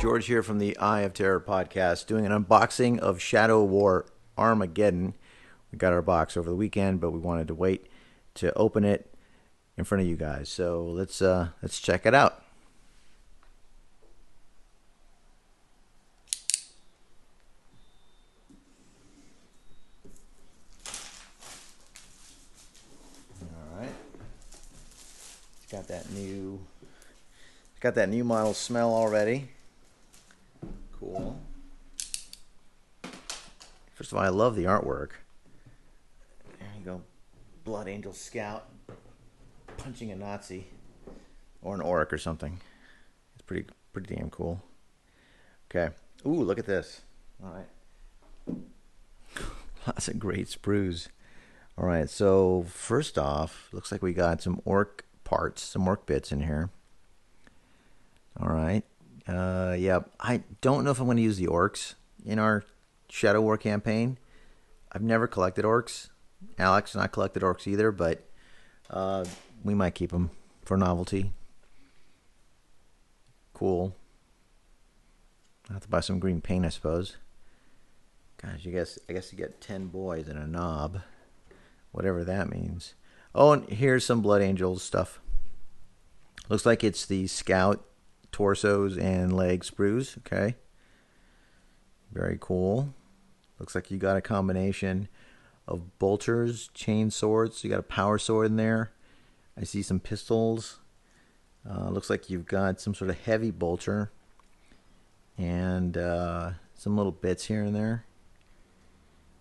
George here from the Eye of Terror podcast, doing an unboxing of Shadow War Armageddon. We got our box over the weekend, but we wanted to wait to open it in front of you guys. So let's check it out. All right, it's got that new model smell already. Cool. First of all, I love the artwork. There you go. Blood Angel Scout punching a Nazi or an orc or something. It's pretty damn cool. Okay. Ooh, look at this. All right. Lots of great sprues. All right. So first off, looks like we got some orc parts, some orc bits in here. All right. Yeah, I don't know if I'm going to use the orcs in our Shadow War campaign. I've never collected orcs. Alex and I collected orcs either, but we might keep them for novelty. Cool. I'll have to buy some green paint, I suppose. Gosh, I guess you get 10 boys and a knob, whatever that means. Oh, and here's some Blood Angel stuff. Looks like it's the Scout torsos and leg sprues. Okay, very cool. Looks like you got a combination of bolters, chain swords. You got a power sword in there. I see some pistols. Looks like you've got some sort of heavy bolter and some little bits here and there.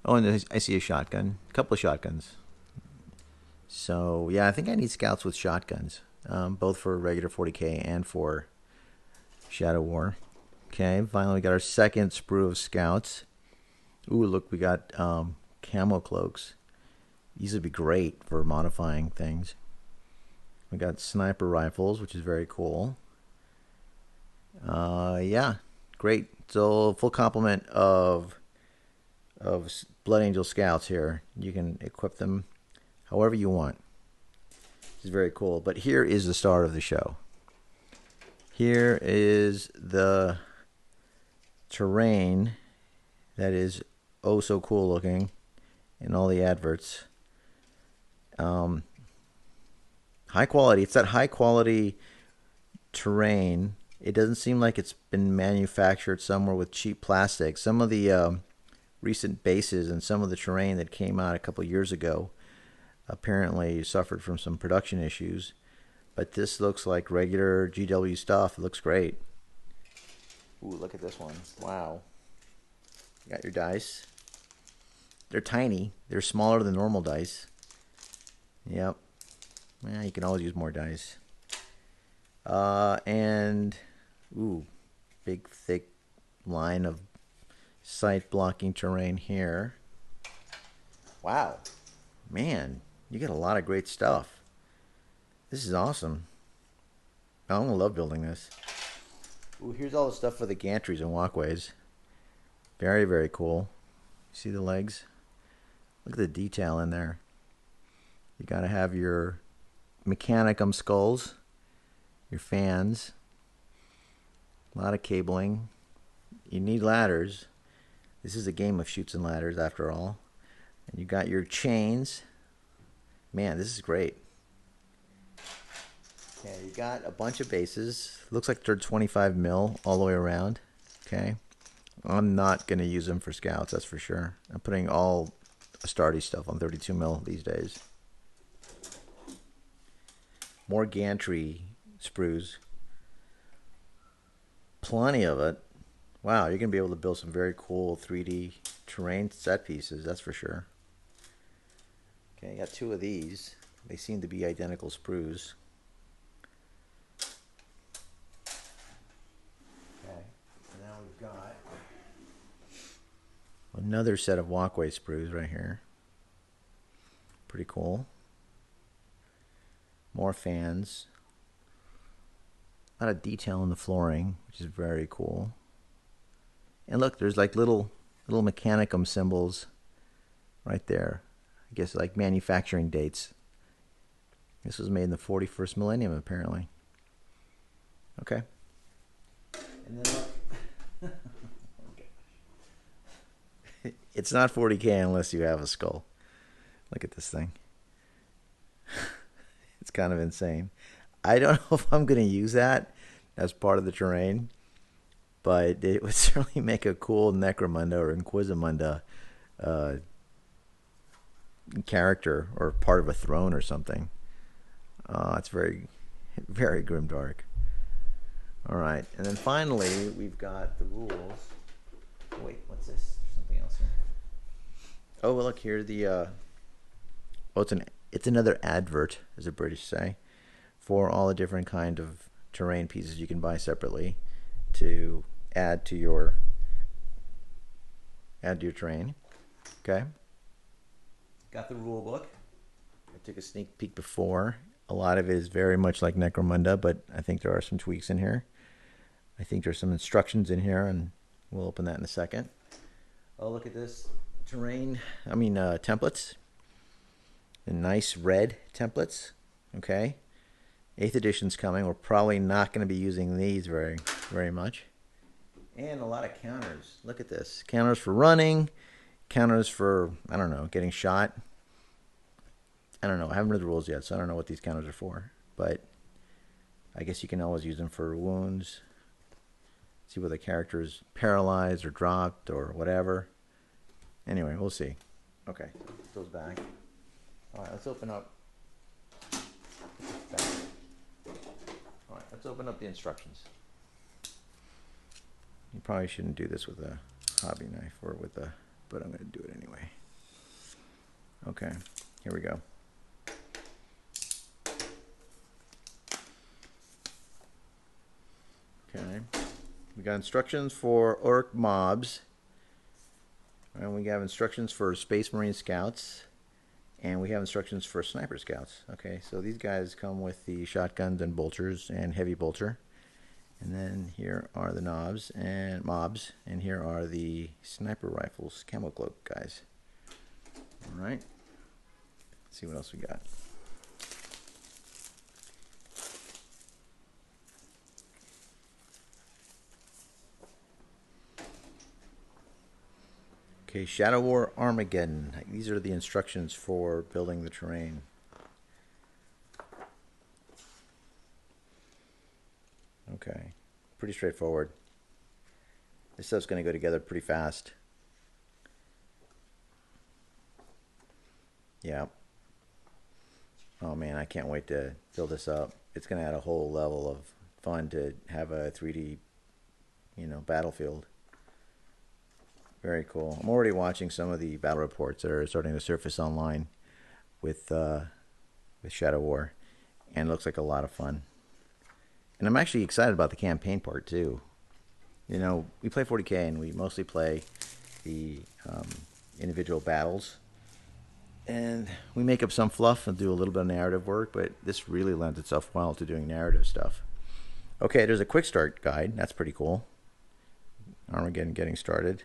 Oh, and I see a shotgun, a couple of shotguns. So yeah, I think I need scouts with shotguns, both for regular 40k and for Shadow War. Okay, finally we got our second sprue of scouts. Ooh, look, we got camo cloaks. These would be great for modifying things. We got sniper rifles, which is very cool. Yeah, great. So full complement of Blood Angel scouts here. You can equip them however you want. This is very cool. But here is the star of the show. Here is the terrain that is oh so cool looking in all the adverts. High quality. It's that high quality terrain. It doesn't seem like it's been manufactured somewhere with cheap plastic. Some of the recent bases and some of the terrain that came out a couple years ago apparently suffered from some production issues. But this looks like regular GW stuff. It looks great. Ooh, look at this one. Wow. You got your dice. They're tiny. They're smaller than normal dice. Yep. Yeah, you can always use more dice. And, ooh, big, thick line of sight blocking terrain here. Wow. Man, you get a lot of great stuff. This is awesome. I'm going to love building this. Ooh, here's all the stuff for the gantries and walkways. Very, very cool. See the legs? Look at the detail in there. You got to have your Mechanicum skulls, your fans, a lot of cabling. You need ladders. This is a game of chutes and ladders after all. And you got your chains. Man, this is great. Okay, you got a bunch of bases. Looks like they're 25 mil all the way around. Okay. I'm not going to use them for scouts, that's for sure. I'm putting all Astartes stuff on 32 mil these days. More gantry sprues. Plenty of it. Wow, you're going to be able to build some very cool 3D terrain set pieces, that's for sure. Okay, I got two of these. They seem to be identical sprues. Got another set of walkway sprues right here. Pretty cool. More fans. A lot of detail in the flooring, which is very cool. And look, there's like little Mechanicum symbols right there. I guess like manufacturing dates. This was made in the 41st millennium, apparently. Okay. And then look. It's not 40K unless you have a skull. Look at this thing. It's kind of insane. I don't know if I'm going to use that as part of the terrain, but it would certainly make a cool Necromunda or Inquisimunda character or part of a throne or something. It's very, very grimdark. All right, and then finally we've got the rules. Oh, wait, what's this? There's something else here. Oh, well, look here. It's another advert, as the British say, for all the different kind of terrain pieces you can buy separately to add to your terrain. Okay. Got the rule book. I took a sneak peek before. A lot of it is very much like Necromunda, but I think there are some tweaks in here. I think there's some instructions in here, and we'll open that in a second. Oh, look at this terrain. Templates. The nice red templates. Okay. 8th edition's coming. We're probably not going to be using these very, very much. And a lot of counters. Look at this. Counters for running. Counters for, I don't know, getting shot. I don't know. I haven't read the rules yet, so I don't know what these counters are for. But I guess you can always use them for wounds. See whether the character is paralyzed or dropped or whatever. Anyway, we'll see. Okay, put those back. All right, let's open up. All right, let's open up the instructions. You probably shouldn't do this with a hobby knife or with a, but I'm going to do it anyway. Okay, here we go. Okay, we got instructions for orc mobs, and we have instructions for Space Marine scouts, and we have instructions for sniper scouts. Okay, so these guys come with the shotguns and bolters and heavy bolter, and then here are the mobs, and here are the sniper rifles, camo cloak guys. All right, let's see what else we got. Okay, Shadow War Armageddon. These are the instructions for building the terrain. Okay, pretty straightforward. This stuff's going to go together pretty fast. Yeah. Oh man, I can't wait to build this up. It's going to add a whole level of fun to have a 3D, battlefield. Very cool. I'm already watching some of the battle reports that are starting to surface online with Shadow War, and it looks like a lot of fun. And I'm actually excited about the campaign part too. We play 40K and we mostly play the individual battles, and we make up some fluff and do a little bit of narrative work, but this really lends itself well to doing narrative stuff. Okay, there's a quick start guide. That's pretty cool. Armageddon getting started.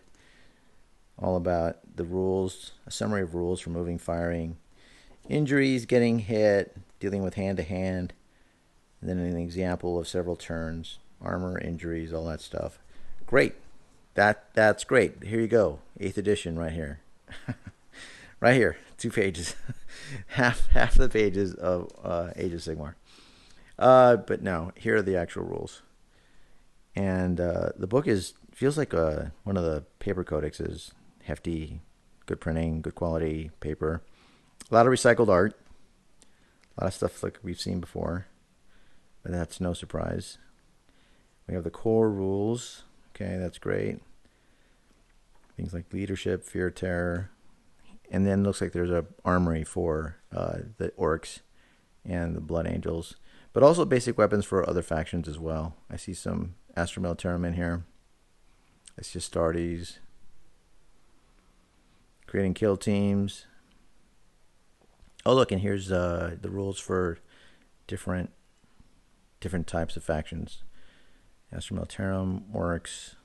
All about the rules, a summary of rules for moving, firing, injuries, getting hit, dealing with hand-to-hand, and then an example of several turns, armor, injuries, all that stuff. Great. That's great. Here you go. 8th edition right here. Right here. 2 pages. half the pages of Age of Sigmar. But no, here are the actual rules. And the book feels like one of the paper codexes. Hefty, good printing, good quality paper. A lot of recycled art. A lot of stuff like we've seen before. But that's no surprise. We have the core rules. Okay, that's great. Things like leadership, fear, terror. And then it looks like there's an armory for the orcs and the blood angels. But also basic weapons for other factions as well. I see some Astra Militarum in here. It's just Astartes. Creating kill teams. Oh, look, and here's the rules for different types of factions. Astra Militarum, orcs,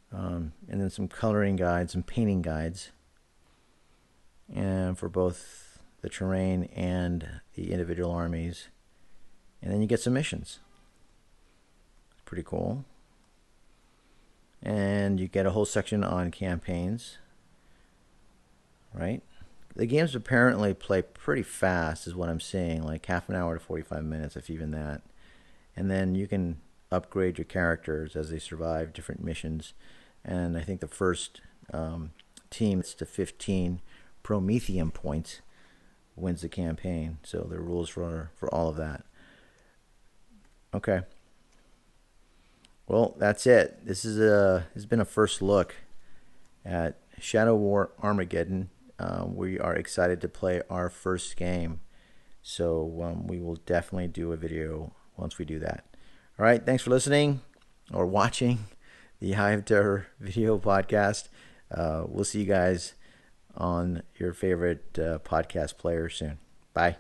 and then some coloring guides, some painting guides, and for both the terrain and the individual armies. And then you get some missions. It's pretty cool. And you get a whole section on campaigns. right? The games apparently play pretty fast, is what I'm seeing, like half an hour to 45 minutes, if even that. And then you can upgrade your characters as they survive different missions. And I think the first team that's to 15 Prometheum points wins the campaign. So there are rules for all of that. Okay. Well, that's it. This has been a first look at Shadow War Armageddon. We are excited to play our first game. So we will definitely do a video once we do that. All right. Thanks for listening or watching the High of Terror video podcast. We'll see you guys on your favorite podcast player soon. Bye.